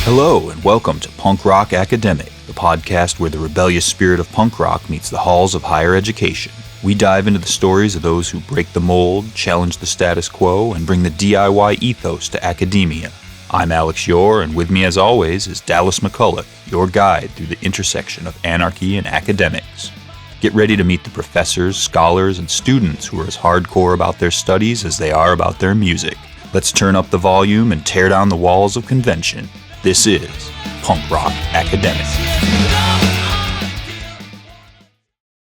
Hello and welcome to Punk Rock Academic, the podcast where the rebellious spirit of punk rock meets the halls of higher education. We dive into the stories of those who break the mold, challenge the status quo, and bring the DIY ethos to academia. I'm Alex Yore, and with me as always is Dallas McCulloch, your guide through the intersection of anarchy and academics. Get ready to meet the professors, scholars, and students who are as hardcore about their studies as they are about their music. Let's turn up the volume and tear down the walls of convention. This is Punk Rock Academic.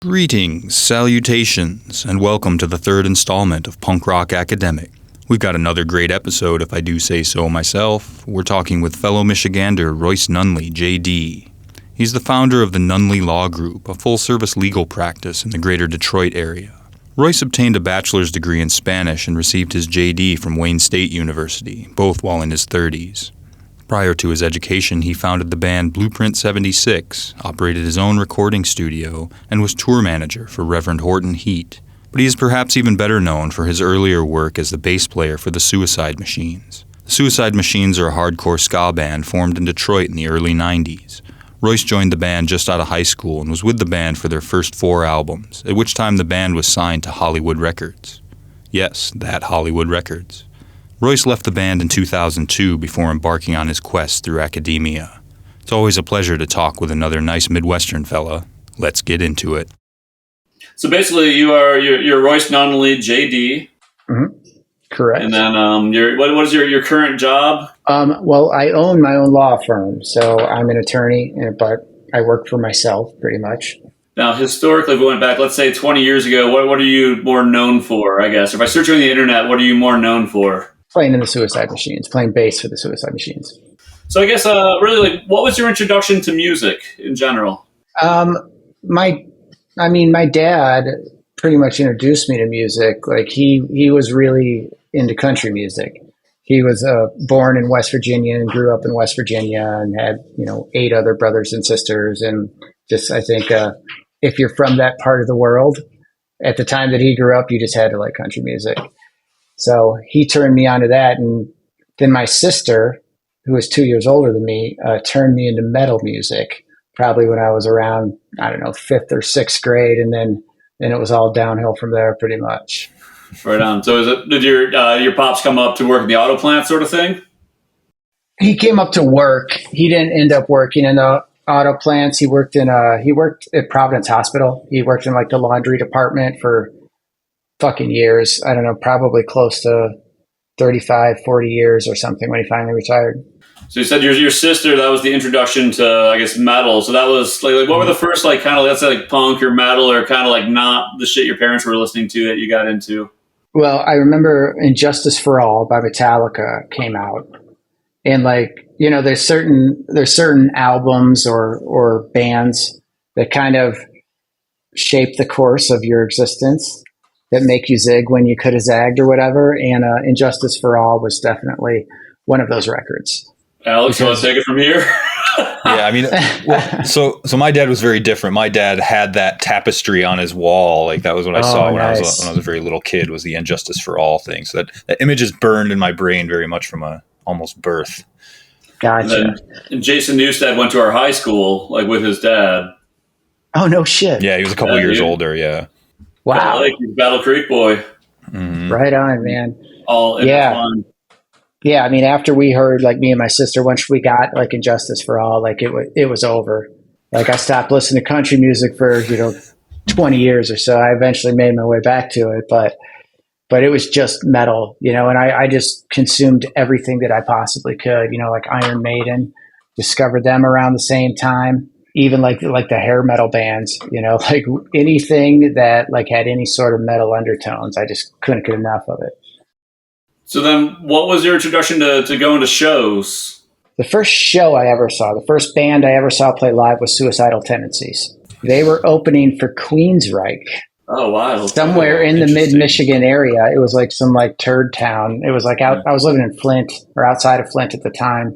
Greetings, salutations, and welcome to the third installment of Punk Rock Academic. We've got another great episode, if I do say so myself. We're talking with fellow Michigander Royce Nunley, JD. He's the founder of the Nunley Law Group, a full-service legal practice in the greater Detroit area. Royce obtained a bachelor's degree in Spanish and received his JD from Wayne State University, both while in his 30s. Prior to his education, he founded the band Blueprint 76, operated his own recording studio, and was tour manager for Reverend Horton Heat. But he is perhaps even better known for his earlier work as the bass player for the Suicide Machines. The Suicide Machines are a hardcore ska band formed in Detroit in the early 90s. Royce joined the band just out of high school and was with the band for their first 4 albums, at which time the band was signed to Hollywood Records. Yes, that Hollywood Records. Royce left the band in 2002 before embarking on his quest through academia. It's always a pleasure to talk with another nice Midwestern fella. Let's get into it. So basically, you're Royce Nunley, JD. Mm-hmm. Correct. And then what is your current job? Well, I own my own law firm, so I'm an attorney, but I work for myself pretty much. Now, historically, if we went back, let's say 20 years ago, what are you more known for, I guess? If I search on the internet, what are you more known for? Playing in the Suicide Machines, playing bass for the Suicide Machines. So I guess, really, what was your introduction to music in general? My dad pretty much introduced me to music. Like he was really into country music. He was born in West Virginia and grew up in West Virginia and had 8 other brothers and sisters. And just I think if you're from that part of the world, at the time that he grew up, you just had to like country music. So he turned me onto that, and then my sister, who was 2 years older than me, turned me into metal music. Probably when I was around 5th or 6th grade, and then it was all downhill from there, pretty much. Right on. So did your pops come up to work in the auto plant sort of thing? He came up to work. He didn't end up working in the auto plants. He worked at Providence Hospital. He worked in like the laundry department for fucking years. I don't know, probably close to 35, 40 years or something when he finally retired. So you said your sister, that was the introduction to, I guess, metal. So that was like what were the first kind of, let's say like punk or metal or kind of like not the shit your parents were listening to that you got into? Well, I remember Injustice for All by Metallica came out. And there's certain albums or bands that kind of shape the course of your existence that make you zig when you could have zagged or whatever. And Injustice for All was definitely one of those records. Alex, you want to take it from here? Yeah, I mean, so my dad was very different. My dad had that tapestry on his wall. Like that was what I saw when I was a very little kid, was the Injustice for All thing. So that image is burned in my brain very much from almost birth. Gotcha. And Jason Newstead went to our high school, like with his dad. Oh, no shit. Yeah, he was a couple years older, yeah. Wow. Like Battle Creek boy. Mm-hmm. Right on, man. All in fun. Yeah, I mean, after we heard, like me and my sister, once we got like Injustice for All, like it was over. Like I stopped listening to country music for 20 years or so. I eventually made my way back to it, but it was just metal, and I just consumed everything that I possibly could. Like Iron Maiden, discovered them around the same time. Even like the hair metal bands, like anything that like had any sort of metal undertones, I just couldn't get enough of it. So then what was your introduction to going to shows? The first show I ever saw, the first band I ever saw play live was Suicidal Tendencies. They were opening for Queensryche. Oh, wow. Somewhere in the mid-Michigan area. It was like some like turd town. It was like I was living in Flint or outside of Flint at the time.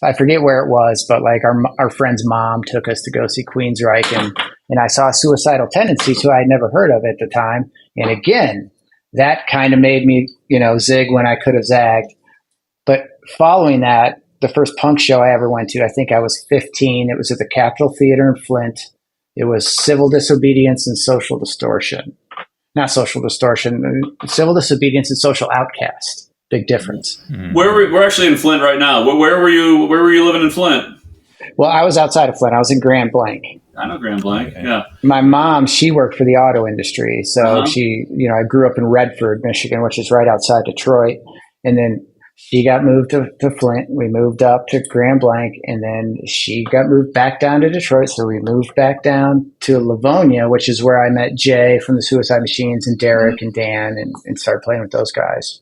I forget where it was, but like our friend's mom took us to go see Queensryche, and I saw Suicidal Tendencies, who I had never heard of at the time. And again, that kind of made me, zig when I could have zagged. But following that, the first punk show I ever went to, I think I was 15. It was at the Capitol Theater in Flint. It was Civil Disobedience and Social Distortion. Not Social Distortion, Civil Disobedience and Social Outcast. Big difference. Mm-hmm. We're actually in Flint right now. Where were you living in Flint? Well, I was outside of Flint. I was in Grand Blanc. I know Grand Blanc, yeah. My mom, she worked for the auto industry. So she, I grew up in Redford, Michigan, which is right outside Detroit. And then she got moved to Flint. We moved up to Grand Blanc, and then she got moved back down to Detroit. So we moved back down to Livonia, which is where I met Jay from the Suicide Machines and Derek and Dan and started playing with those guys.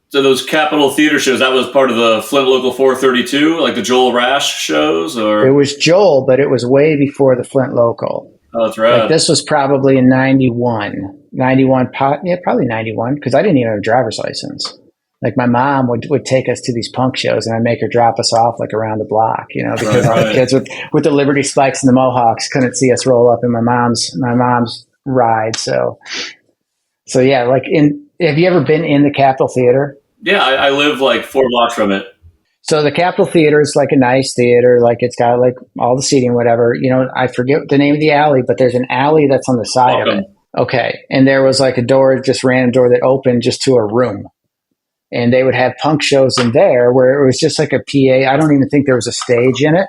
So those Capitol Theater shows, that was part of the Flint Local 432, like the Joel Rash shows? Or? It was Joel, but it was way before the Flint Local. Oh, that's right. Like this was probably in 91, probably 91, because I didn't even have a driver's license. Like my mom would take us to these punk shows, and I'd make her drop us off like around the block, because all the kids with the Liberty Spikes and the Mohawks couldn't see us roll up in my mom's ride. So yeah, like have you ever been in the Capitol Theater? Yeah, I live like 4 blocks from it. So the Capitol Theater is like a nice theater, like it's got like all the seating, whatever. I forget the name of the alley, but there's an alley that's on the side of it. Okay, and there was like a random door that opened just to a room. And they would have punk shows in there where it was just like a PA. I don't even think there was a stage in it.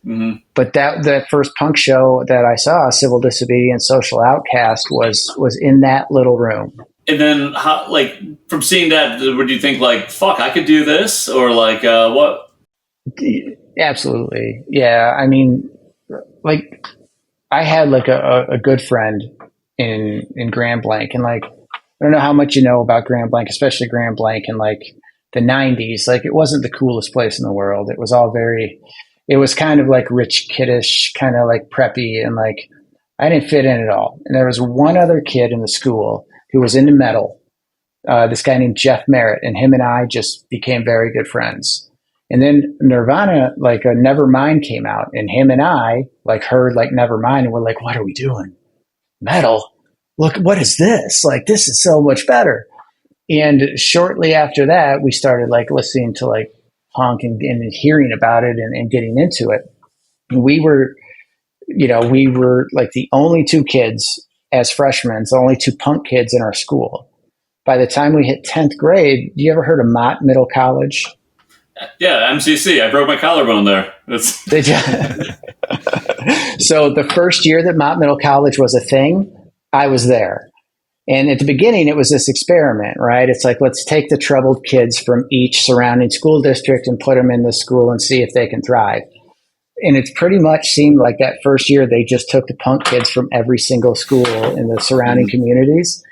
Mm-hmm. But that first punk show that I saw, Civil Disobedience, Social Outcast, was in that little room. And then, from seeing that, would you think like, "Fuck, I could do this," or like, what? Absolutely, yeah. I mean, like, I had like a good friend in Grand Blanc, and like, I don't know how much you know about Grand Blanc, especially Grand Blanc in like the 90s. Like it wasn't the coolest place in the world. It was all it was kind of like rich kiddish, kind of like preppy. And like, I didn't fit in at all. And there was one other kid in the school who was into metal, this guy named Jeff Merritt, and him and I just became very good friends. And then Nirvana, like a Nevermind came out, and him and I like heard like Nevermind, and we're like, what are we doing? Metal? Look, what is this? Like, this is so much better. And shortly after that, we started like listening to like punk and hearing about it and getting into it. And we were like the only 2 kids as freshmen, the only 2 punk kids in our school. By the time we hit 10th grade, you ever heard of Mott Middle College? Yeah, MCC. I broke my collarbone there. Did you? So the first year that Mott Middle College was a thing, I was there. And at the beginning, it was this experiment, right? It's like, let's take the troubled kids from each surrounding school district and put them in this school and see if they can thrive. And it pretty much seemed like that first year, they just took the punk kids from every single school in the surrounding communities.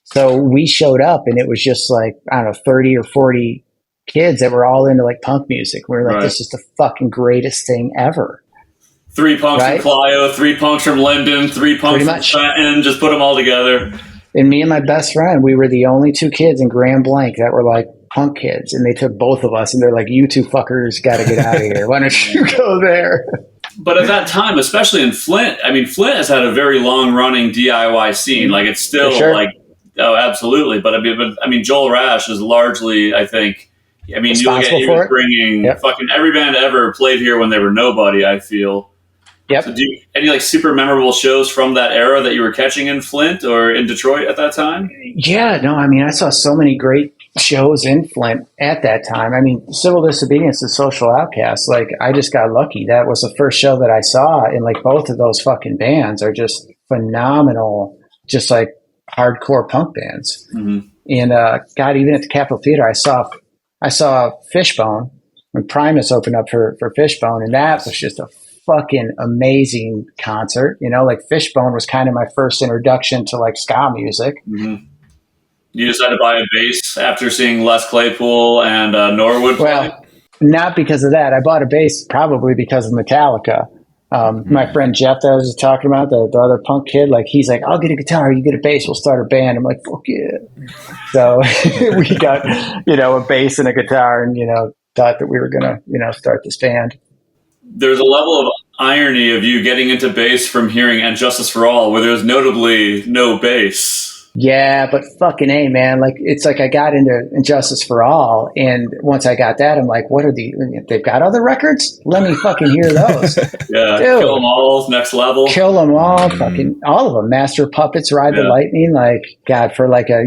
So we showed up, and it was just like, I don't know, 30 or 40 kids that were all into like punk music. We were like, This is the fucking greatest thing ever. 3 punks from Clio, 3 punks from Linden, 3 punks from Trenton, just put them all together. And me and my best friend, we were the only 2 kids in Grand Blanc that were like punk kids. And they took both of us, and they're like, you 2 fuckers got to get out of here. Why don't you go there? But at that time, especially in Flint, I mean, Flint has had a very long-running DIY scene. Like, it's still like, oh, absolutely. But I mean, Joel Rash is largely, I think, you look at, he was bringing fucking every band ever played here when they were nobody, I feel. Yep. So any like super memorable shows from that era that you were catching in Flint or in Detroit at that time? Yeah, no, I mean, I saw so many great shows in Flint at that time. I mean, Civil Disobedience and Social Outcast, like I just got lucky. That was the first show that I saw, and like both of those fucking bands are just phenomenal, just like hardcore punk bands. Mm-hmm. And God, even at the Capitol Theater, I saw Fishbone when Primus opened up for Fishbone, and that was just a fucking amazing concert. Like Fishbone was kind of my first introduction to like ska music. Mm-hmm. You decided to buy a bass after seeing Les Claypool and Norwood play? Well, not because of that. I bought a bass probably because of Metallica. My friend Jeff that I was just talking about, the other punk kid, like he's like, I'll get a guitar, you get a bass, we'll start a band. I'm like, fuck yeah. So we got, a bass and a guitar, and, thought that we were going to, start this band. There's a level of irony of you getting into bass from hearing And Justice for All, where there's notably no bass. Yeah, but fucking A, man. Like, it's like I got into Injustice for All, and once I got that, I'm like, what are they've got other records? Let me fucking hear those. Yeah, Dude, Kill 'Em All, Next Level. Kill 'Em All, fucking all of them. Master of Puppets, Ride the Lightning. Like, God, for like a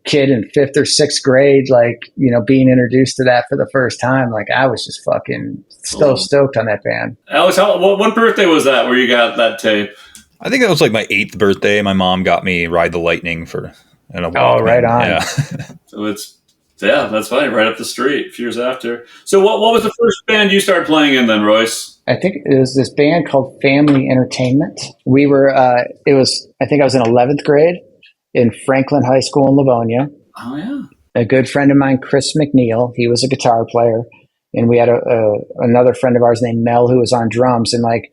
kid in 5th or 6th grade, like, being introduced to that for the first time, like, I was just fucking so stoked on that band. Alex, what birthday was that where you got that tape? I think that was like my 8th birthday. My mom got me Ride the Lightning in a Walkman. Oh, right on. Yeah. So that's funny, right up the street a few years after. So what was the first band you started playing in then, Royce? I think it was this band called Family Entertainment. We were, I think I was in 11th grade in Franklin High School in Livonia. Oh, yeah. A good friend of mine, Chris McNeil, he was a guitar player. And we had another friend of ours named Mel who was on drums. And like,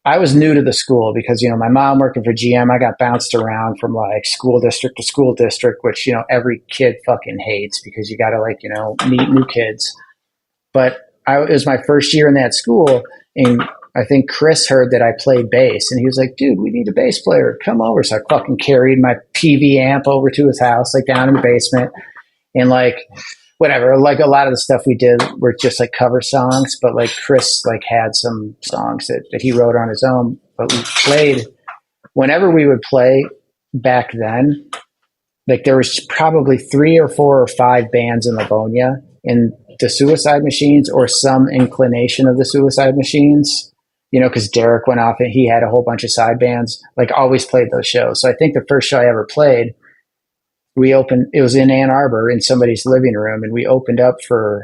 I was new to the school because, my mom working for GM, I got bounced around from like school district to school district, which, every kid fucking hates because you got to like, meet new kids. But it was my first year in that school, and I think Chris heard that I played bass, and he was like, dude, we need a bass player. Come over. So I fucking carried my PV amp over to his house, like down in the basement, and like, whatever, like a lot of the stuff we did were just like cover songs, but like Chris like had some songs that he wrote on his own, but we played whenever we would play back then, like there was probably 3 or 4 or 5 bands in Livonia, and the Suicide Machines or some inclination of the Suicide Machines, because Derek went off and he had a whole bunch of side bands, like always played those shows. So I think the first show I ever played, it was in Ann Arbor in somebody's living room, and we opened up for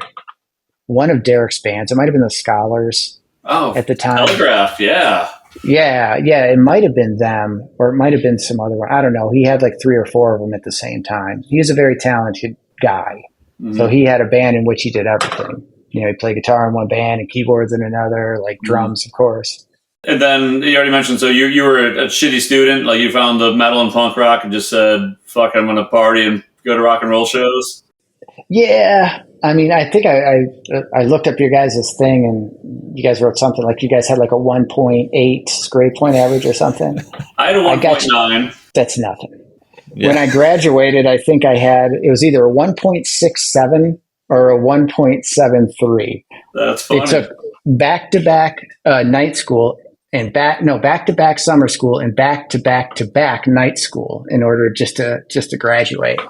one of Derek's bands. It might have been the Scholars at the time. Telegraph, yeah. Yeah, it might have been them, or it might have been some other one. I don't know. He had like 3 or 4 of them at the same time. He was a very talented guy. Mm-hmm. So he had a band in which he did everything. He played guitar in one band and keyboards in another, like drums, of course. And then you already mentioned, so you were a shitty student, like you found the metal and punk rock and just said, fuck, I'm going to party and go to rock and roll shows? Yeah. I mean, I think I looked up your guys' thing, and you guys wrote something like you guys had like a 1.8 grade point average or something. I had a 1.9. That's nothing. Yeah. When I graduated, I think it was either a 1.67 or a 1.73. That's funny. It took back-to-back night school and back-to-back summer school and back-to-back-to-back night school in order just to graduate.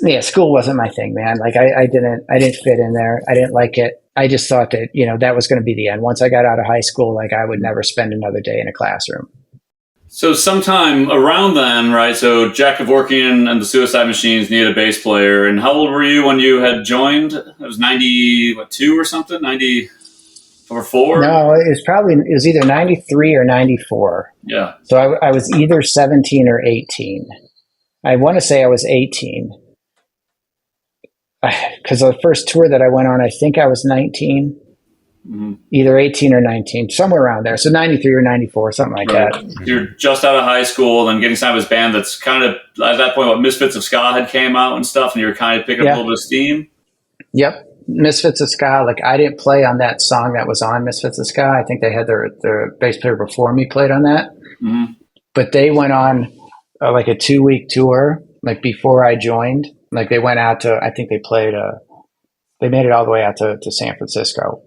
Yeah, school wasn't my thing, man. Like I didn't fit in there. I didn't like it. I just thought that, that was going to be the end. Once I got out of high school, like I would never spend another day in a classroom. So sometime around then, right? So Jack Kevorkian and the Suicide Machines needed a bass player. And how old were you when you had joined? It was 92 or something? 90 or 4? No, it was either 93 or 94. Yeah. So I was either 17 or 18. I want to say I was 18. Because the first tour that I went on, I think I was 19. Mm-hmm. Either 18 or 19, somewhere around there. So 93 or 94, something like that. You're just out of high school and getting signed with this band that's kind of, at that point, what Misfits of Ska had came out and stuff, and you were kind of picking up a little bit of steam? Yep. Misfits of Ska, like I didn't play on that song that was on Misfits of Ska. I think they had their bass player before me played on that. Mm-hmm. But they went on like a 2-week tour, like before I joined. Like they went out to, I think they made it all the way out to San Francisco.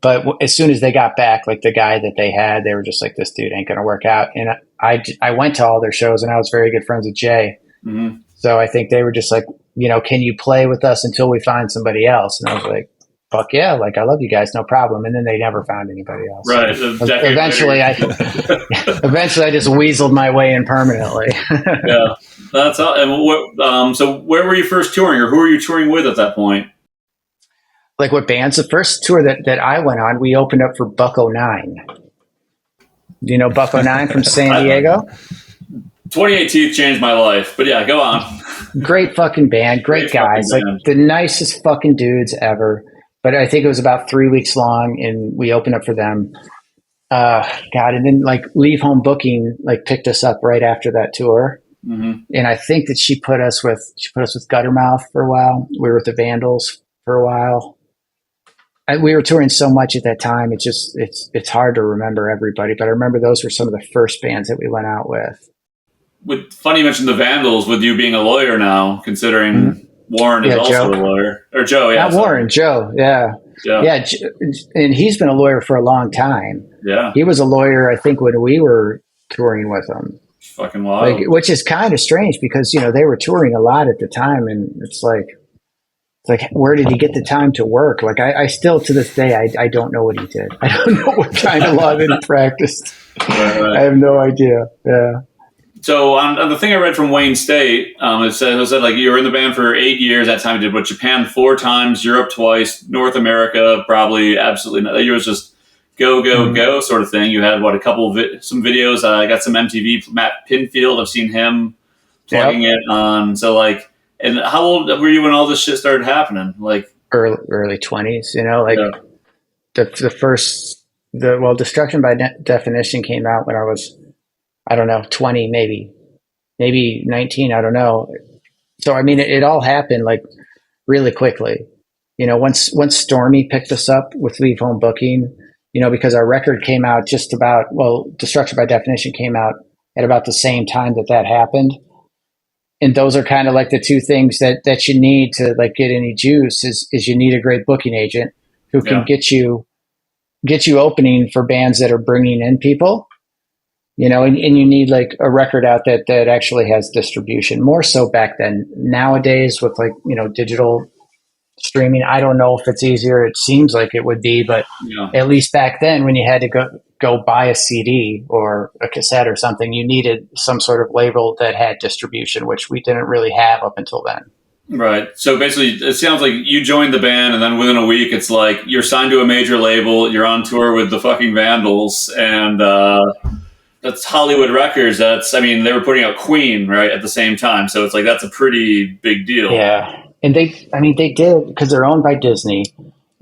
But as soon as they got back, like the guy that they had, they were just like, this dude ain't going to work out. And I went to all their shows, and I was very good friends with Jay. Mm-hmm. So I think they were just like, can you play with us until we find somebody else? And I was like, fuck yeah, like I love you guys, no problem. And then they never found anybody else. Right. Eventually I just weaseled my way in permanently. Yeah. That's all. And so where were you first touring, or who were you touring with at that point? Like what bands? The first tour that I went on, we opened up for Bucko 9. Do you know Bucko 9 from San Diego? 28 Teeth changed my life, but yeah, go on. Great fucking band, great guys, like the nicest fucking dudes ever. But I think it was about 3 weeks long, and we opened up for them. And then like Leave Home Booking like picked us up right after that tour. Mm-hmm. And I think that she put us with Guttermouth for a while. We were with the Vandals for a while. We were touring so much at that time. It's hard to remember everybody, but I remember those were some of the first bands that we went out with. funny you mentioned the Vandals with you being a lawyer now, considering Warren is also a lawyer. Or Joe, yeah. Not Warren, Joe, yeah. Yeah, and he's been a lawyer for a long time. Yeah. He was a lawyer, I think, when we were touring with him. Fucking wild. Which is kind of strange because, they were touring a lot at the time, and it's like, where did he get the time to work? Like, I still, to this day, I don't know what he did. I don't know what kind of law that he practiced. Right. I have no idea. Yeah. So on the thing I read from Wayne State, it said like you were in the band for 8 years. That time you did Japan 4 times, Europe twice, North America probably absolutely not. It was just go sort of thing. You had some videos. I got some MTV. Matt Pinfield, I've seen him plugging it on. So like, and how old were you when all this shit started happening? Like early 20s. The first Destruction by Definition came out when I was, I don't know, 20, maybe 19. I don't know. So, I mean, it all happened like really quickly. Once Stormy picked us up with Leave Home Booking, because our record came out Destruction by Definition came out at about the same time that happened. And those are kind of like the two things that you need to like get any juice is you need a great booking agent who can get you opening for bands that are bringing in people. And you need like a record out that actually has distribution, more so back then. Nowadays with like, digital streaming, I don't know if it's easier. It seems like it would be, but at least back then when you had to go buy a CD or a cassette or something, you needed some sort of label that had distribution, which we didn't really have up until then. Right. So basically it sounds like you joined the band and then within a week, it's like you're signed to a major label, you're on tour with the fucking Vandals, and, that's Hollywood Records. They were putting out Queen, right, at the same time. So it's like, that's a pretty big deal. Yeah. And they did, because they're owned by Disney,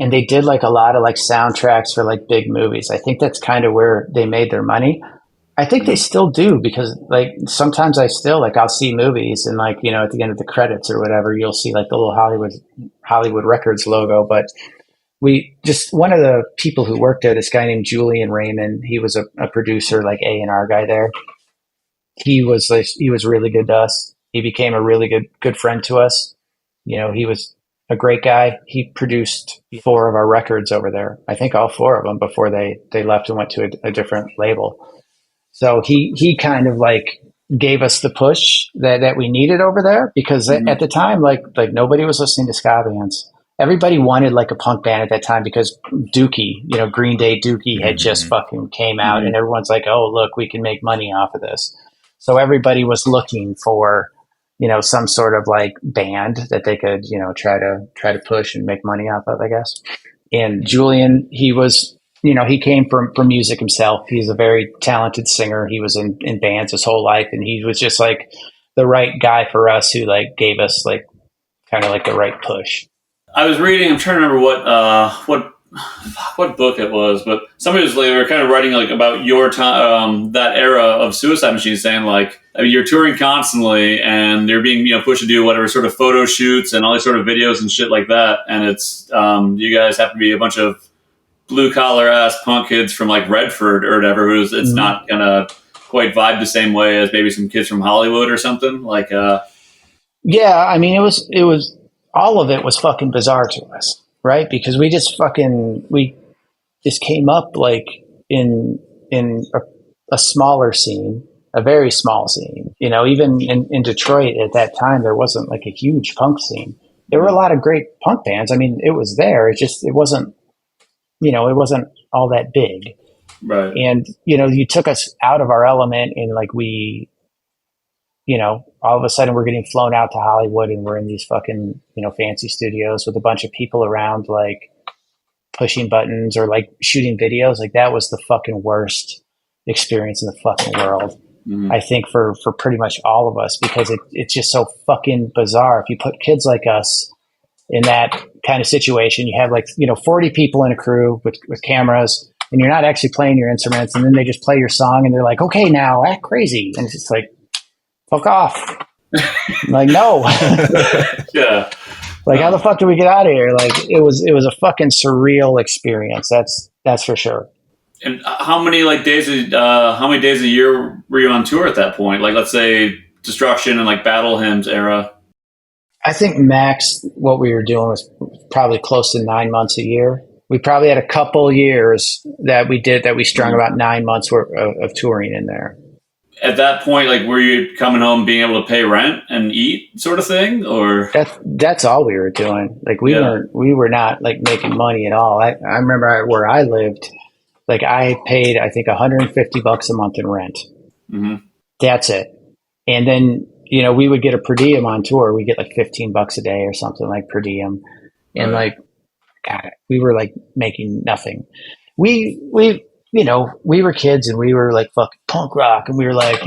and they did like a lot of like soundtracks for like big movies. I think that's kind of where they made their money. I think they still do, because like sometimes I'll see movies and like, at the end of the credits or whatever, you'll see like the little Hollywood Records logo. But one of the people who worked there, this guy named Julian Raymond, he was a producer, like A&R guy there. He was really good to us. He became a really good friend to us. He was a great guy. He produced 4 of our records over there. I think all 4 of them before they left and went to a different label. So he kind of like gave us the push that we needed over there, because at the time, like nobody was listening to ska bands. Everybody wanted like a punk band at that time because Dookie, Green Day Dookie had just fucking came out, and everyone's like, oh, look, we can make money off of this. So everybody was looking for, some sort of like band that they could, try to push and make money off of, I guess. And Julian, he was, he came from music himself. He's a very talented singer. He was in bands his whole life, and he was just like the right guy for us, who like gave us like kind of like the right push. I was reading, I'm trying to remember what book it was, but somebody was like, they were kind of writing like about your time, that era of Suicide Machine, saying like, you're touring constantly and they're being, pushed to do whatever sort of photo shoots and all these sort of videos and shit like that. And it's, you guys have to be a bunch of blue collar ass punk kids from like Redford or whatever, it's not going to quite vibe the same way as maybe some kids from Hollywood or something like, yeah, I mean, it was, all of it was fucking bizarre to us, right? Because we just came up like in a smaller scene, a very small scene. Even in Detroit at that time, there wasn't like a huge punk scene. There were a lot of great punk bands. I mean, it was there. It wasn't, it wasn't all that big. Right. And, you took us out of our element, and like all of a sudden we're getting flown out to Hollywood, and we're in these fucking, fancy studios with a bunch of people around, like pushing buttons or like shooting videos. Like that was the fucking worst experience in the fucking world. I think for pretty much all of us, because it's just so fucking bizarre. If you put kids like us in that kind of situation, you have like, 40 people in a crew with cameras, and you're not actually playing your instruments. And then they just play your song and they're like, okay, now act crazy. And it's just like, fuck off. I'm like, no. Yeah. Like, how the fuck do we get out of here? Like, it was a fucking surreal experience. That's for sure. And how many days a year were you on tour at that point? Like, let's say Destruction and like Battle Hymns era. I think max what we were doing was probably close to 9 months a year. We probably had a couple years that we strung about 9 months worth of touring in there. At that point, like, were you coming home being able to pay rent and eat, sort of thing, or that's all we were doing? Like, we were not like making money at all. I remember where I lived, like I paid I think $150 a month in rent. Mm-hmm. That's it. And then we would get a per diem on tour. We get like $15 a day or something like per diem, and like, God, we were like making nothing. We were kids and we were like, fuck punk rock. And we were like,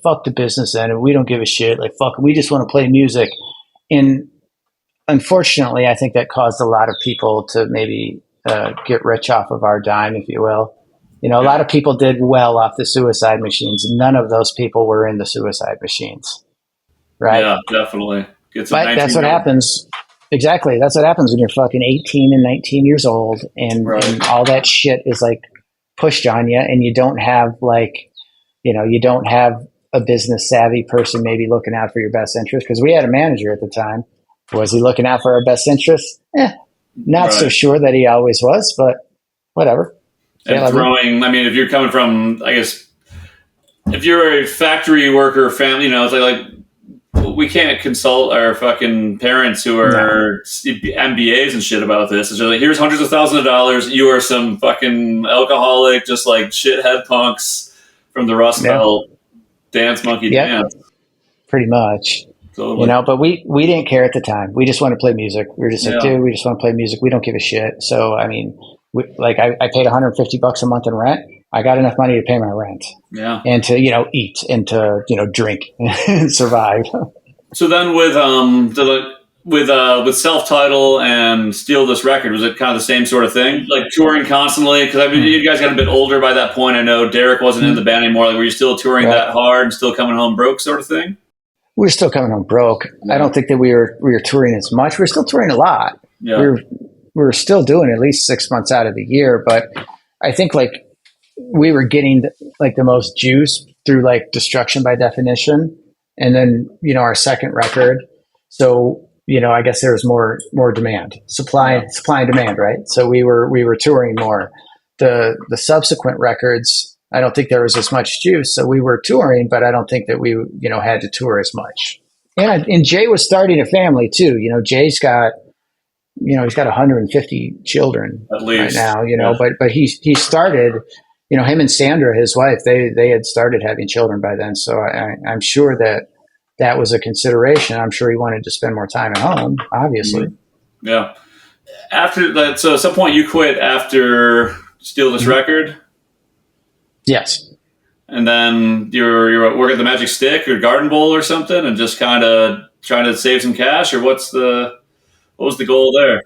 fuck the business end and we don't give a shit. Like, fuck, we just want to play music. And unfortunately, I think that caused a lot of people to maybe get rich off of our dime, if you will. A lot of people did well off the Suicide Machines. None of those people were in the Suicide Machines. Right? Yeah, definitely. But that's what happens. Exactly. That's what happens when you're fucking 18 and 19 years old and all that shit is like pushed on you, and you don't have you don't have a business savvy person maybe looking out for your best interest, because we had a manager at the time. Was he looking out for our best interests? Not so sure that he always was, but whatever. And if you're coming from, I guess, if you're a factory worker family, it's like we can't consult our fucking parents who are MBAs and shit about this. It's just like, here's hundreds of thousands of dollars. You are some fucking alcoholic, just like shithead punks from the Rust Belt dance monkey dance. Pretty much. Totally. But we didn't care at the time. We just wanted to play music. We were just like, dude, we just want to play music. We don't give a shit. So, I mean, I paid $150 a month in rent. I got enough money to pay my rent. Yeah. And to, eat and to, drink and survive. So then with Self-Title and Steal This Record, was it kind of the same sort of thing? Like touring constantly? Because I mean, you guys got a bit older by that point. I know Derek wasn't in the band anymore. Like, were you still touring that hard and still coming home broke sort of thing? We were still coming home broke. Yeah. I don't think that we were touring as much. We were still touring a lot. Yeah. We were still doing at least 6 months out of the year. But I think like we were getting like the most juice through like Destruction by Definition. And then, our second record. So, I guess there was more demand, supply and demand, right? So we were touring more. The subsequent records, I don't think there was as much juice. So we were touring, but I don't think that we, had to tour as much. And Jay was starting a family too. Jay's got, he's got 150 children at least right now, but he started, him and Sandra, his wife, they had started having children by then. So I'm sure that was a consideration. I'm sure he wanted to spend more time at home, obviously. Yeah. After that, so at some point you quit after Steal This Record? Yes. And then you're working at the Magic Stick or Garden Bowl or something and just kind of trying to save some cash, or what was the goal there?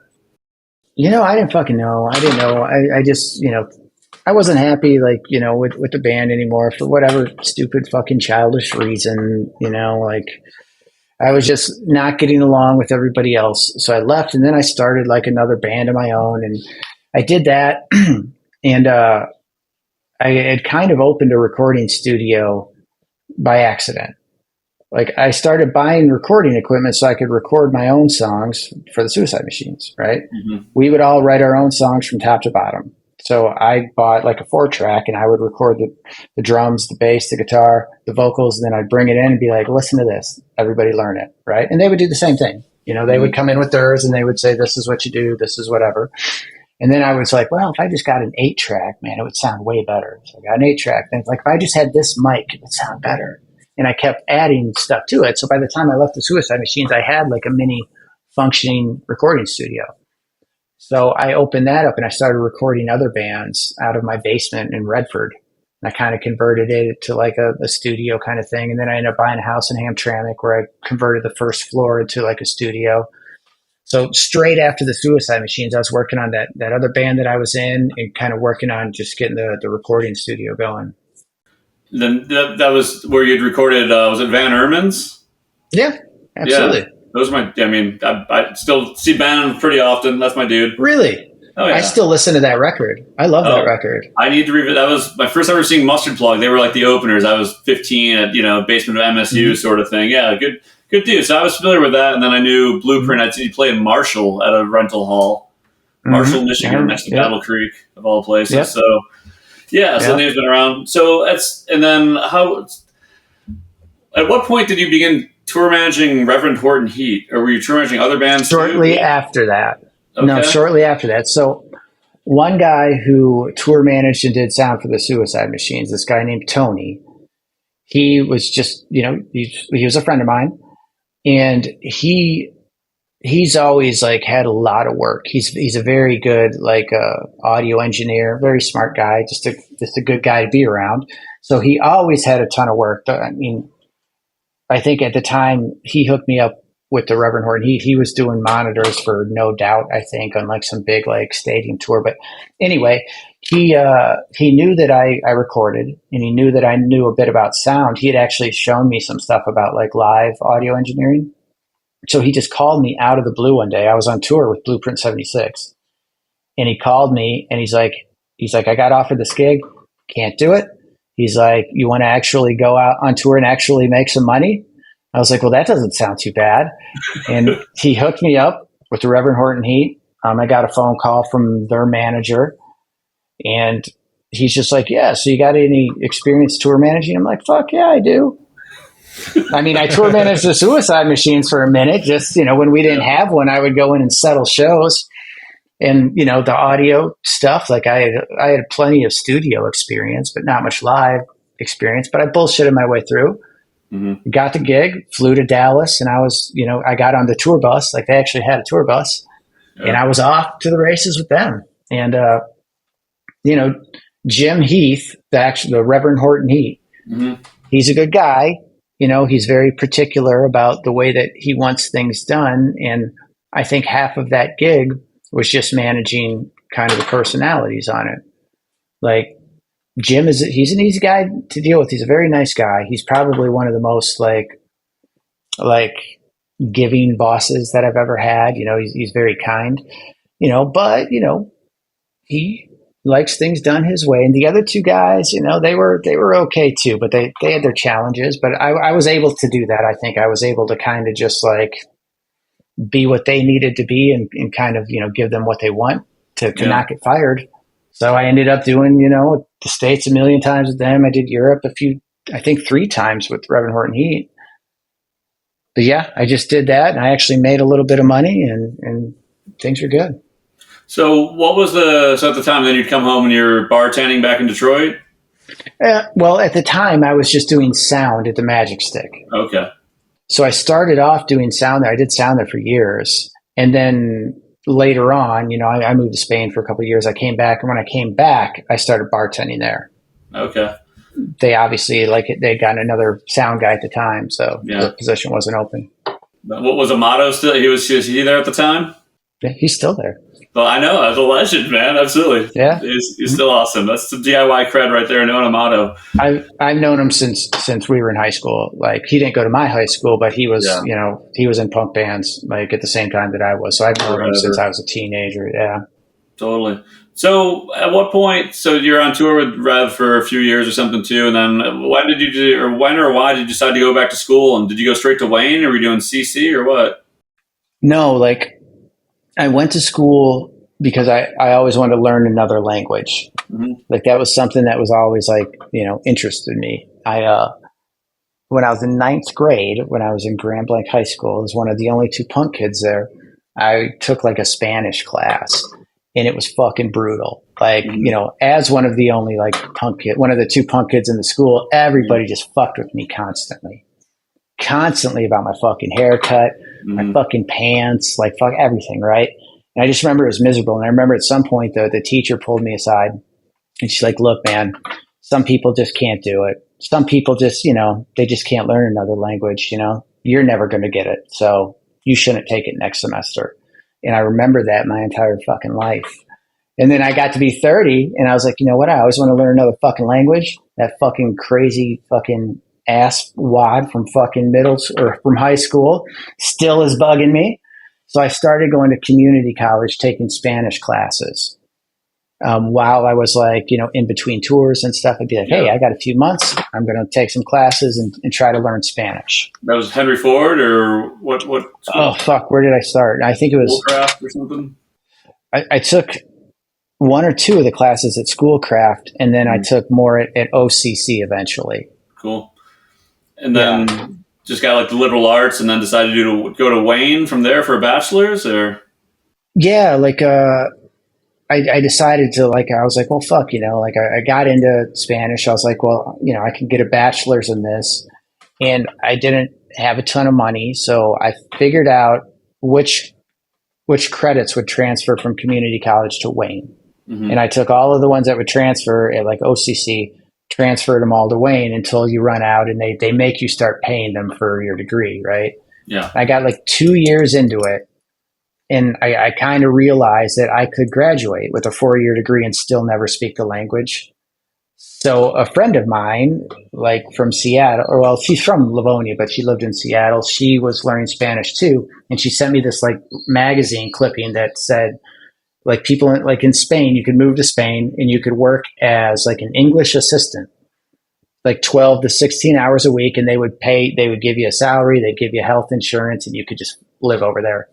I didn't fucking know. I didn't know. I just, I wasn't happy, like, with the band anymore for whatever stupid fucking childish reason, like I was just not getting along with everybody else. So I left, and then I started like another band of my own, and I did that. And I had kind of opened a recording studio by accident. Like, I started buying recording equipment so I could record my own songs for the Suicide Machines, right? Mm-hmm. We would all write our own songs from top to bottom. So I bought like a 4-track, and I would record the drums, the bass, the guitar, the vocals, and then I'd bring it in and be like, listen to this. Everybody learn it, right? And they would do the same thing. They would come in with theirs, and they would say, this is what you do, this is whatever. And then I was like, well, if I just got an 8-track, man, it would sound way better. So I got an 8-track. Then it's like, if I just had this mic, it would sound better. And I kept adding stuff to it. So by the time I left the Suicide Machines, I had like a mini functioning recording studio. So I opened that up and I started recording other bands out of my basement in Redford. And I kind of converted it to like a studio kind of thing. And then I ended up buying a house in Hamtramck where I converted the first floor into like a studio. So straight after the Suicide Machines, I was working on that other band that I was in and kind of working on just getting the recording studio going. Then that was where you'd recorded, was it Van Erman's? Yeah, absolutely. Yeah. Those are I still see Ben pretty often. That's my dude. Really? Oh yeah. I still listen to that record. I love that record. I need to revisit. That was my first ever seeing Mustard Plug. They were like the openers. I was 15 at, basement of MSU sort of thing. Yeah, good dude. So I was familiar with that, and then I knew Blueprint. I'd see you play in Marshall at a rental hall, Marshall, Michigan, next to Battle Creek of all places. Yep. So the name's been around. So and then how? At what point did you begin tour managing Reverend Horton Heat, or were you tour managing other bands? Shortly after that. Okay. No, shortly after that. So one guy who tour managed and did sound for the Suicide Machines, this guy named Tony, he was just, he was a friend of mine, and he's always like had a lot of work. He's a very good audio engineer, very smart guy, just a good guy to be around. So he always had a ton of work. I mean, I think at the time he hooked me up with the Reverend Horton Heat. He was doing monitors for No Doubt, I think, on like some big stadium tour. But anyway, he knew that I recorded, and he knew that I knew a bit about sound. He had actually shown me some stuff about live audio engineering. So he just called me out of the blue one day. I was on tour with Blueprint 76, and he called me, and he's like, I got offered this gig, can't do it. He's like, you want to actually go out on tour and actually make some money? I was like, well, that doesn't sound too bad. And he hooked me up with the Reverend Horton Heat. I got a phone call from their manager, and he's just like, yeah, so you got any experience tour managing? I'm like, fuck yeah, I do. I mean, I tour managed the Suicide Machines for a minute. Just, when we didn't have one, I would go in and settle shows. And, the audio stuff, I had plenty of studio experience, but not much live experience. But I bullshitted my way through. Mm-hmm. Got the gig, flew to Dallas, and I was, I got on the tour bus. They actually had a tour bus, and I was off to the races with them. And, Jim Heath, the Reverend Horton Heat, he's a good guy. He's very particular about the way that he wants things done. And I think half of that gig was just managing kind of the personalities on it. Jim he's an easy guy to deal with. He's a very nice guy. He's probably one of the most giving bosses that I've ever had. He's very kind, but he likes things done his way. And the other two guys, they were okay too, but they had their challenges, but I was able to do that. I think I was able to kind of just be what they needed to be and kind of, give them what they want to not get fired. So I ended up doing, the States a million times with them. I did Europe I think 3 times with Reverend Horton Heat. But yeah, I just did that, and I actually made a little bit of money, and things were good. So what was so at the time then you'd come home and you're bartending back in Detroit? Well, at the time I was just doing sound at the Magic Stick. Okay. So I started off doing sound there. I did sound there for years. And then later on, I moved to Spain for a couple of years. I came back, and when I came back, I started bartending there. Okay. They obviously they'd gotten another sound guy at the time, so the position wasn't open. What was Amato still? Was he there at the time? Yeah, he's still there. Well, I know. As a legend, man. Absolutely. Yeah. He's still awesome. That's some DIY cred right there, knowing Amato. I've known him since we were in high school. He didn't go to my high school, but he was, he was in punk bands at the same time that I was. So I've known him since I was a teenager. Yeah. Totally. So at what point, so you're on tour with Rev for a few years or something too, and then why did you decide to go back to school? And did you go straight to Wayne, or were you doing CC or what? No, I went to school because I always wanted to learn another language. Mm-hmm. That was something that was always interested me. When I was in 9th grade, when I was in Grand Blanc High School, I was one of the only 2 punk kids there. I took a Spanish class, and it was fucking brutal. As one of the only punk kid, one of the 2 punk kids in the school, everybody just fucked with me constantly about my fucking haircut, my fucking pants, fuck everything, right? And I just remember it was miserable. And I remember at some point, the teacher pulled me aside, and she's like, look, man, some people just can't do it. Some people just, they just can't learn another language, you're never going to get it. So you shouldn't take it next semester. And I remember that my entire fucking life. And then I got to be 30, and I was like, you know what? I always want to learn another fucking language. That fucking crazy fucking ass wad from fucking from high school still is bugging me. So I started going to community college, taking Spanish classes. While I was like, in between tours and stuff, I'd be like, hey, I got a few months. I'm going to take some classes and try to learn Spanish. That was Henry Ford or what? Oh, fuck. Where did I start? I think it was Schoolcraft or something. I took one or two of the classes at Schoolcraft, and then I took more at OCC eventually. Cool. And then just got like the liberal arts and then decided to go to Wayne from there for a bachelor's or? Yeah. Like, I decided to I was like, well, fuck, I got into Spanish. I was like, well, I can get a bachelor's in this, and I didn't have a ton of money. So I figured out which credits would transfer from community college to Wayne. Mm-hmm. And I took all of the ones that would transfer at like OCC, transferred them all to Wayne until you run out, and they make you start paying them for your degree. Right. Yeah. I got like 2 years into it. And I kind of realized that I could graduate with a 4-year degree and still never speak the language. So a friend of mine, like from Seattle, or well, she's from Livonia, but she lived in Seattle. She was learning Spanish too. And she sent me this like magazine clipping that said, like people in Spain, you could move to Spain and you could work as like an English assistant, like 12 to 16 hours a week. And they would give you a salary, they'd give you health insurance, and you could just live over there.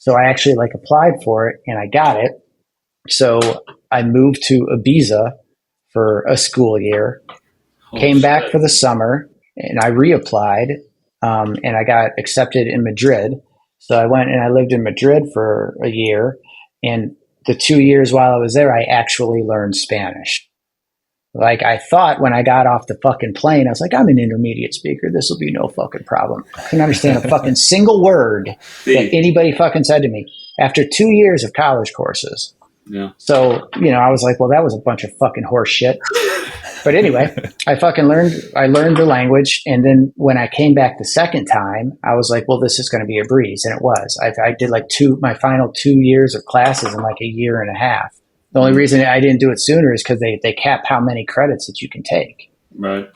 So I actually applied for it and I got it. So I moved to Ibiza for a school year, came back for the summer, and I reapplied, and I got accepted in Madrid. So I went and I lived in Madrid for a year, and the 2 years while I was there, I actually learned Spanish. Like I thought when I got off the fucking plane, I was like, I'm an intermediate speaker. This will be no fucking problem. I couldn't understand a fucking single word that anybody fucking said to me after 2 years of college courses. Yeah. So, I was like, well, that was a bunch of fucking horse shit. But anyway, I learned the language. And then when I came back the second time, I was like, well, this is going to be a breeze. And it was. I did my final 2 years of classes in like a year and a half. The only reason I didn't do it sooner is because they cap how many credits that you can take. Right.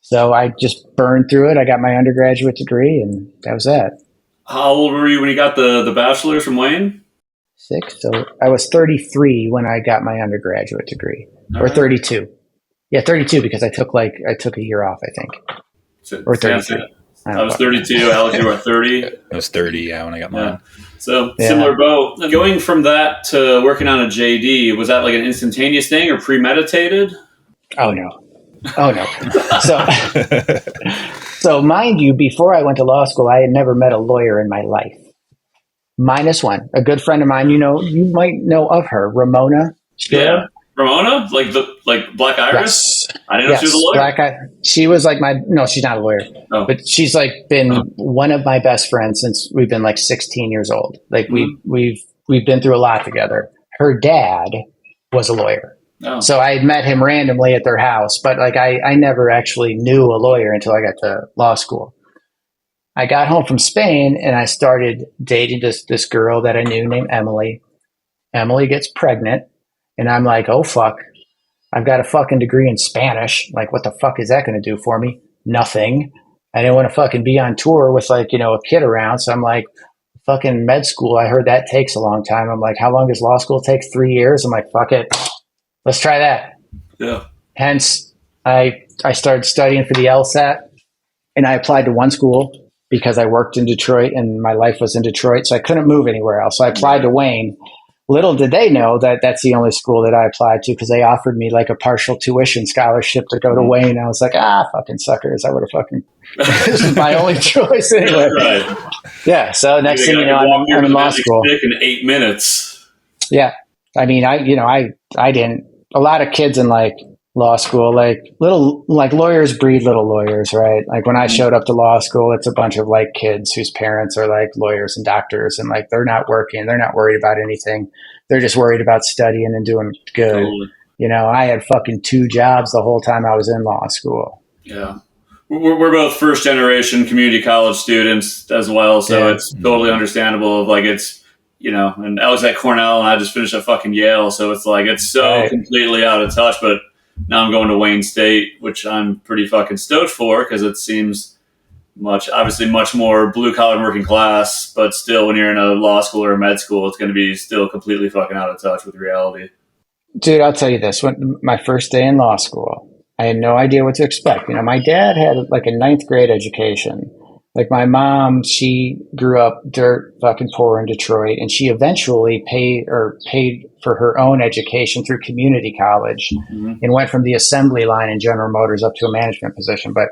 So I just burned through it. I got my undergraduate degree, and that was that. How old were you when you got the bachelor's from Wayne? 6. So I was 33 when I got my undergraduate degree, or 32. Yeah, 32 because I took a year off, I think, or 33. I was 32. Alex, you were 30. I was 30, when I got mine. Yeah. So similar boat. Going from that to working on a JD, was that like an instantaneous thing or premeditated? Oh no. So mind you, before I went to law school, I had never met a lawyer in my life. Minus one. A good friend of mine, you might know of her, Ramona. Yeah. Ramona? Like Black Iris? Yes. I didn't know she was a lawyer. She was no, she's not a lawyer. Oh. But she's been one of my best friends since we've been 16 years old. We've been through a lot together. Her dad was a lawyer. Oh. So I met him randomly at their house, but I never actually knew a lawyer until I got to law school. I got home from Spain and I started dating this girl that I knew named Emily. Emily gets pregnant. And I'm like, oh, fuck, I've got a fucking degree in Spanish. What the fuck is that going to do for me? Nothing. I didn't want to fucking be on tour with a kid around. So I'm like, fucking med school. I heard that takes a long time. I'm like, how long does law school take? 3 years. I'm like, fuck it. Let's try that. Yeah. Hence, I started studying for the LSAT, and I applied to one school because I worked in Detroit and my life was in Detroit. So I couldn't move anywhere else. So I applied to Wayne. Little did they know that that's the only school that I applied to because they offered me a partial tuition scholarship to go to Wayne. I was like, fucking suckers. I would have fucking, this is my only choice anyway. Right. Yeah. So next thing you know, I'm in law school. In 8 minutes. Yeah. I mean, I didn't, a lot of kids in law school, lawyers breed little lawyers, right? When I showed up to law school, it's a bunch of kids whose parents are lawyers and doctors, and they're not working, they're not worried about anything. They're just worried about studying and doing good. Totally. I had fucking 2 jobs the whole time I was in law school. Yeah. We're both first generation community college students as well. So it's totally understandable it's, and I was at Cornell and I just finished at fucking Yale. So it's it's so completely out of touch, but now I'm going to Wayne State, which I'm pretty fucking stoked for because it seems obviously much more blue collar working class, but still when you're in a law school or a med school, it's going to be still completely fucking out of touch with reality. Dude, I'll tell you this. When my first day in law school, I had no idea what to expect. My dad had like a 9th grade education. Like my mom, she grew up dirt fucking poor in Detroit, and she eventually paid for her own education through community college and went from the assembly line in General Motors up to a management position. But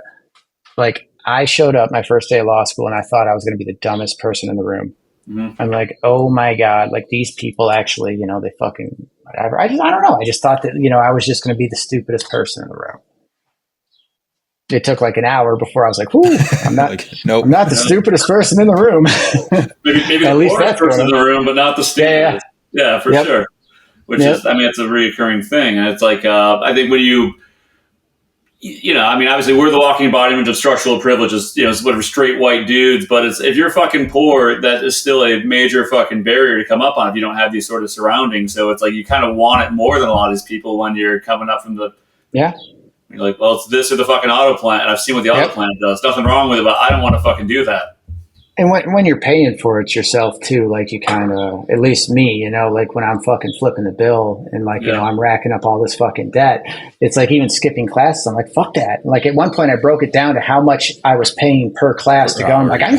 like I showed up my first day of law school and I thought I was going to be the dumbest person in the room. I'm like, oh my God, like these people actually, they fucking whatever. I don't know. I just thought that, I was just going to be the stupidest person in the room. It took like an hour before I was like, whoo, I'm not, I'm not the stupidest person in the room. maybe at the least that's person in the room, but not the stupidest. Yeah, for sure. Which is, it's a reoccurring thing. And it's like, I think when obviously we're the walking embodiment of structural privileges, whatever, straight white dudes, but if you're fucking poor, that is still a major fucking barrier to come up on if you don't have these sort of surroundings. So it's like you kind of want it more than a lot of these people when you're coming up from the... Yeah. You're like, well, it's this or the fucking auto plant, and I've seen what the auto plant does. Nothing wrong with it, but I don't want to fucking do that. And when you're paying for it yourself too, like you kind of, at least me, like when I'm fucking flipping the bill and like, I'm racking up all this fucking debt, it's like even skipping classes, I'm like, fuck that. Like at one point I broke it down to how much I was paying per class to go. I'm like, I'll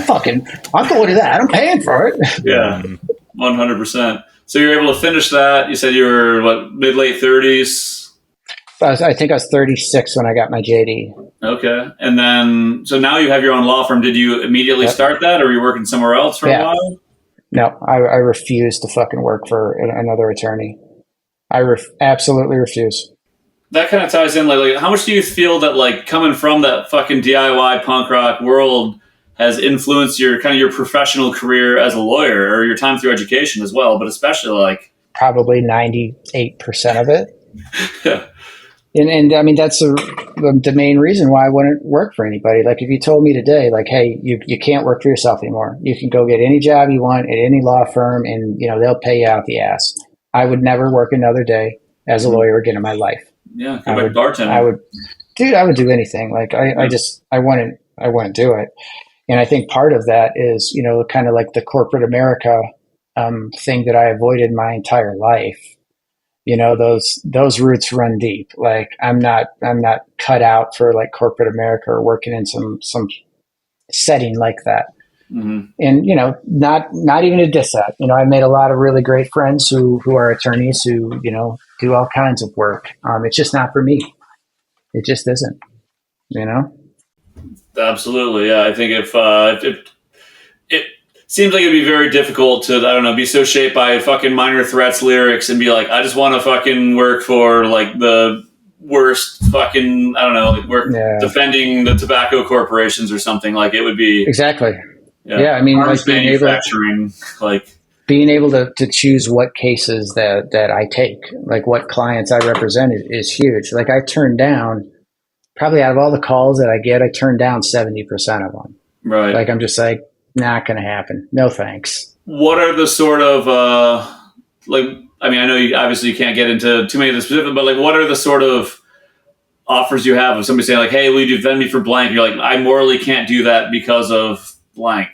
go to that. I'm paying for it. Yeah, 100%. So you're able to finish that. You said you were, mid-late 30s? I think I was 36 when I got my JD. Okay. And then, so now you have your own law firm. Did you immediately start that, or were you working somewhere else for a while? No, I refuse to fucking work for another attorney. I absolutely refuse. That kind of ties in, like, how much do you feel that, like, coming from that fucking DIY punk rock world has influenced your professional career as a lawyer, or your time through education as well, but especially, like... Probably 98% of it. Yeah. And I mean, that's the main reason why I wouldn't work for anybody. Like if you told me today, like, hey, you can't work for yourself anymore. You can go get any job you want at any law firm and, they'll pay you out the ass. I would never work another day as a lawyer again in my life. Yeah. Go back bartending. I would do anything. Like I wouldn't do it. And I think part of that is, kind of like the corporate America thing that I avoided my entire life. Those roots run deep. Like I'm not cut out for like corporate America or working in some setting like that. And, not even to diss that, I made a lot of really great friends who are attorneys who, do all kinds of work. It's just not for me. It just isn't, Absolutely. Yeah. I think if it seems like it'd be very difficult to, I don't know, be so shaped by fucking Minor Threats lyrics and be like, I just want to fucking work for like the worst fucking, I don't know, like work defending the tobacco corporations or something. Like it would be exactly. Yeah. I mean, like being able to choose what cases that I take, like what clients I represent is huge. Like I turned down probably out of all the calls that I get, I turned down 70% of them. Right. Like I'm just like, not going to happen. No thanks. What are the sort of I know you obviously can't get into too many of the specific, but like what are the sort of offers you have of somebody saying like, hey, will you defend me for blank? You're like, I morally can't do that because of blank.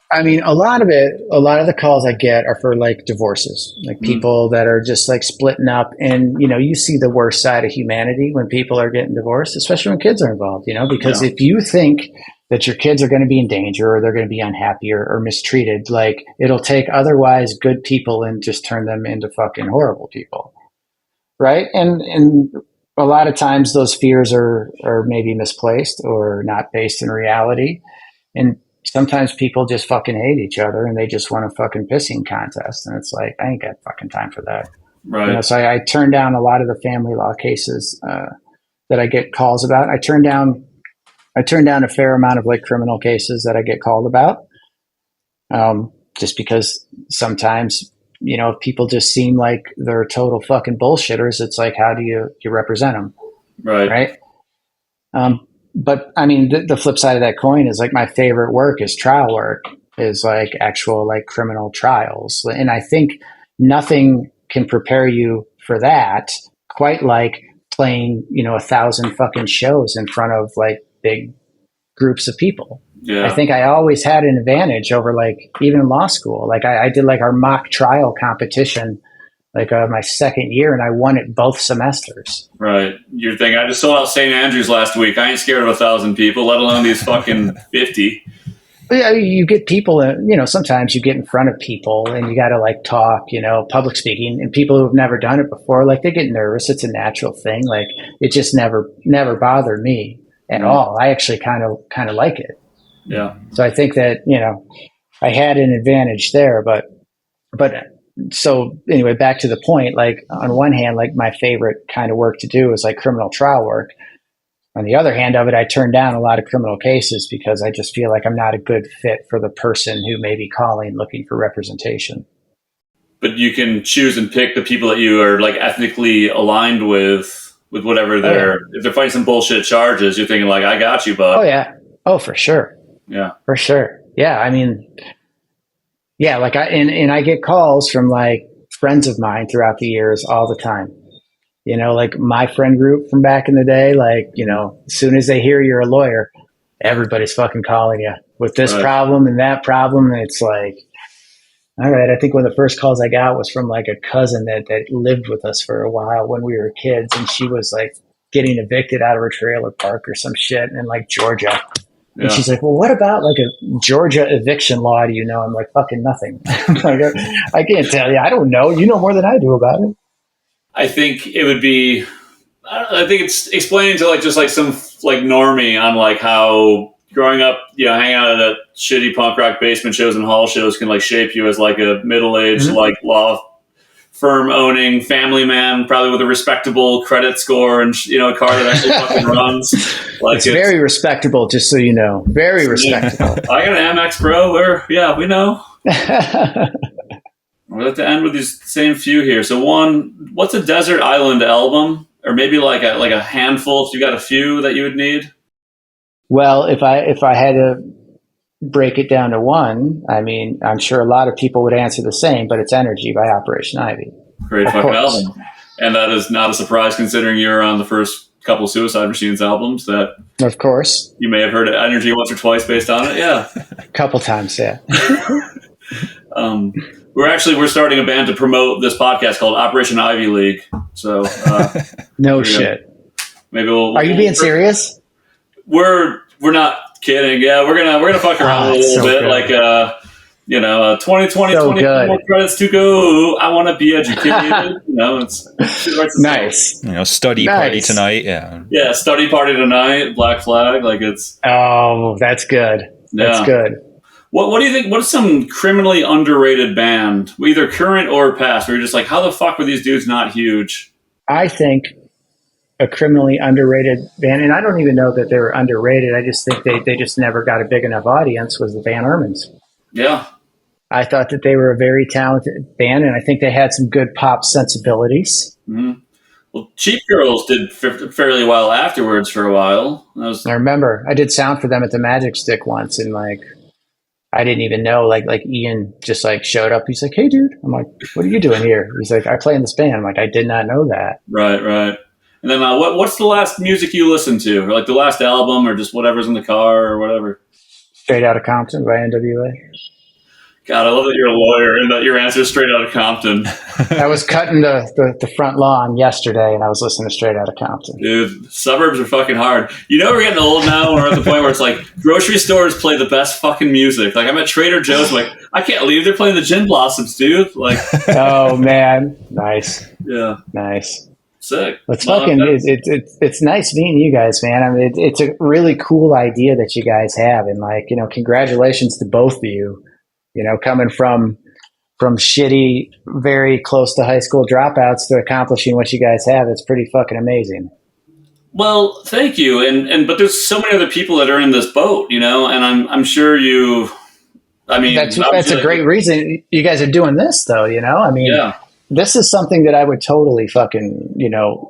I mean, a lot of the calls I get are for like divorces, like people that are just like splitting up, and you see the worst side of humanity when people are getting divorced, especially when kids are involved, because if you think that your kids are going to be in danger or they're going to be unhappy or mistreated, like it'll take otherwise good people and just turn them into fucking horrible people. Right. And a lot of times those fears are maybe misplaced or not based in reality. And sometimes people just fucking hate each other and they just want a fucking pissing contest. And it's like, I ain't got fucking time for that. Right. So I turn down a lot of the family law cases that I get calls about. I turn down a fair amount of like criminal cases that I get called about. Just because sometimes, if people just seem like they're total fucking bullshitters, it's like, how do you represent them? Right. But I mean, the flip side of that coin is like my favorite work is trial work, is like actual like criminal trials. And I think nothing can prepare you for that quite like playing, 1,000 fucking shows in front of like big groups of people. Yeah. I think I always had an advantage over like even in law school. Like I did like our mock trial competition like my second year, and I won it both semesters. Right. You're thinking, I just sold out St. Andrews last week. I ain't scared of 1,000 people, let alone these fucking 50. Yeah, you get people, sometimes you get in front of people and you got to like talk, public speaking, and people who've never done it before, like they get nervous. It's a natural thing. Like it just never bothered me at all. I actually kind of like it. Yeah. So I think that, I had an advantage there, but so anyway, back to the point, like on one hand, like my favorite kind of work to do is like criminal trial work. On the other hand of it, I turn down a lot of criminal cases because I just feel like I'm not a good fit for the person who may be calling looking for representation. But you can choose and pick the people that you are like ethnically aligned with whatever if they're fighting some bullshit charges, you're thinking like, I got you, bud. Oh yeah. Oh, for sure. Yeah. For sure. Yeah. I mean, yeah, like I get calls from like friends of mine throughout the years all the time. Like my friend group from back in the day, like, as soon as they hear you're a lawyer, everybody's fucking calling you with this problem and that problem. And it's like, all right, I think one of the first calls I got was from like a cousin that lived with us for a while when we were kids. And she was like getting evicted out of her trailer park or some shit in like Georgia. And she's like, well, what about like a Georgia eviction law? Do you know? I'm like, fucking nothing. Like, I can't tell you. I don't know. You know more than I do about it. I think it would be, I think it's explaining to like, just like some like normie on like how growing up, hanging out at shitty punk rock basement shows and hall shows can like shape you as like a middle-aged, like law firm owning family man, probably with a respectable credit score and, a car that actually fucking runs. Like it's very respectable, just so you know. Very respectable. I got an Amex, bro. We know. We'll have to end with these same few here. So one, what's a desert island album? Or maybe like a handful if you got a few that you would need? Well, if I had to break it down to one, I mean, I'm sure a lot of people would answer the same, but it's Energy by Operation Ivy. Great fucking album. And that is not a surprise considering you're on the first couple of Suicide Machines albums that... Of course. You may have heard Energy once or twice based on it, yeah. A couple times, yeah. We're starting a band to promote this podcast called Operation Ivy League. So no shit. Maybe we'll. Are you being serious? We're not kidding. Yeah, we're gonna fuck around a little bit. Good. Like 2020, so 20 more credits to go. I want to be educated. It's nice. Study party tonight. Yeah. Yeah, study party tonight. Black Flag. Like it's. Oh, that's good. That's good. What do you think? What's some criminally underrated band, either current or past, where you're just like, how the fuck were these dudes not huge? I think a criminally underrated band, and I don't even know that they were underrated. I just think they just never got a big enough audience, was the Van Ormans. Yeah. I thought that they were a very talented band, and I think they had some good pop sensibilities. Mm-hmm. Well, Cheap Girls did fairly well afterwards for a while. I remember I did sound for them at the Magic Stick once, and like, I didn't even know, like Ian just like showed up. He's like, hey dude. I'm like, what are you doing here? He's like, I play in this band. I'm like, I did not know that. Right. And then what's the last music you listened to? Or like the last album or just whatever's in the car or whatever? Straight Outta Compton by NWA. God, I love that you're a lawyer and that your answer is Straight Outta Compton. I was cutting the front lawn yesterday and I was listening to Straight Outta Compton. Dude, suburbs are fucking hard. We're getting old now. We're at the point where it's like grocery stores play the best fucking music. Like I'm at Trader Joe's, I'm like, I can't believe they're playing the Gin Blossoms, dude. Like, oh man, nice. Yeah, nice. Sick. It's nice meeting you guys, man. I mean, it's a really cool idea that you guys have, and like, congratulations to both of you. Coming from shitty, very close to high school dropouts to accomplishing what you guys have, it's pretty fucking amazing. Well, thank you. But there's so many other people that are in this boat, and I'm sure you. I mean, that's a great reason you guys are doing this, though. I mean, yeah. This is something that I would totally fucking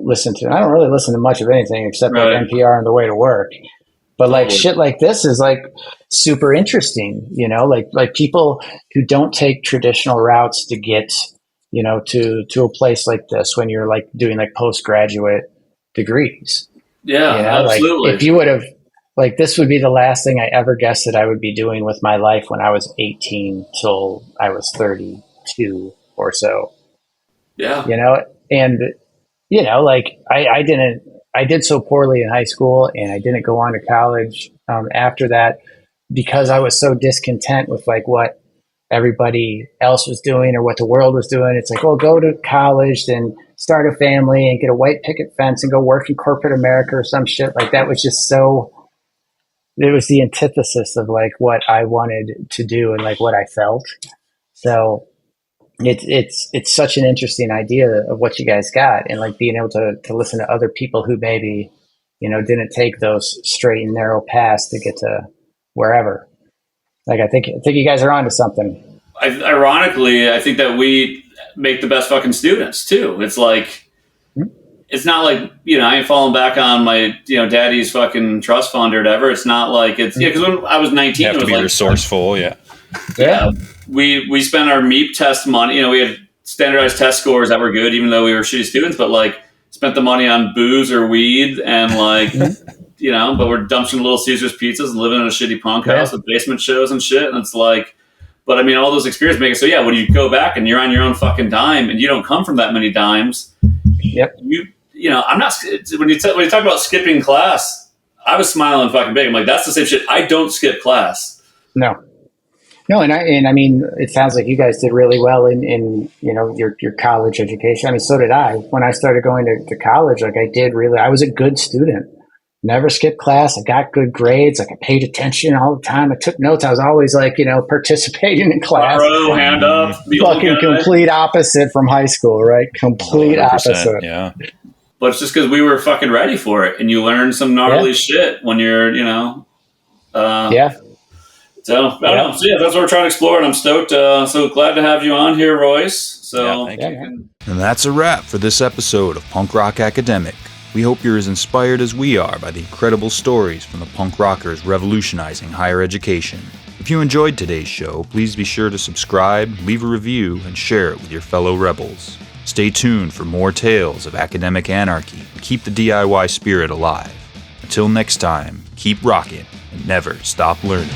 listen to. I don't really listen to much of anything except like NPR on the way to work. But like shit like this is like super interesting, like people who don't take traditional routes to get, to a place like this when you're like doing like postgraduate degrees. Yeah, absolutely. Like if you would have like this would be the last thing I ever guessed that I would be doing with my life when I was 18 till I was 32 or so. Yeah. And, like I did so poorly in high school and I didn't go on to college after that because I was so discontent with like what everybody else was doing or what the world was doing. It's like, well, go to college, then start a family and get a white picket fence and go work in corporate America or some shit. Like that was just it was the antithesis of like what I wanted to do and like what I felt. So it's such an interesting idea of what you guys got, and like being able to listen to other people who maybe, didn't take those straight and narrow paths to get to wherever. Like, I think you guys are onto something. Ironically, I think that we make the best fucking students too. It's like, it's not like, I ain't falling back on my, daddy's fucking trust fund or whatever. It's not like it's, because when I was 19, you have it was to be like, resourceful. Yeah. We spent our MEP test money. We had standardized test scores that were good, even though we were shitty students, but like spent the money on booze or weed and like, but we're dumping Little Caesars pizzas and living in a shitty punk house with basement shows and shit. And it's like, but I mean, all those experiences make it so, when you go back and you're on your own fucking dime and you don't come from that many dimes. Yep. I'm not, when you talk about skipping class, I was smiling fucking big. I'm like, that's the same shit. I don't skip class. No, and I mean, it sounds like you guys did really well in your college education. I mean, so did I. When I started going to college, like I was a good student. Never skipped class. I got good grades. Like I paid attention all the time. I took notes. I was always like, participating in class. Hand up. Fucking complete opposite from high school, right? Complete opposite. Yeah. But it's just because we were fucking ready for it, and you learn some gnarly shit when you're, So, I don't know. So, that's what we're trying to explore, and I'm stoked. So glad to have you on here, Royce. So, thank you. And that's a wrap for this episode of Punk Rock Academic. We hope you're as inspired as we are by the incredible stories from the punk rockers revolutionizing higher education. If you enjoyed today's show, please be sure to subscribe, leave a review, and share it with your fellow rebels. Stay tuned for more tales of academic anarchy and keep the DIY spirit alive. Until next time, keep rocking and never stop learning.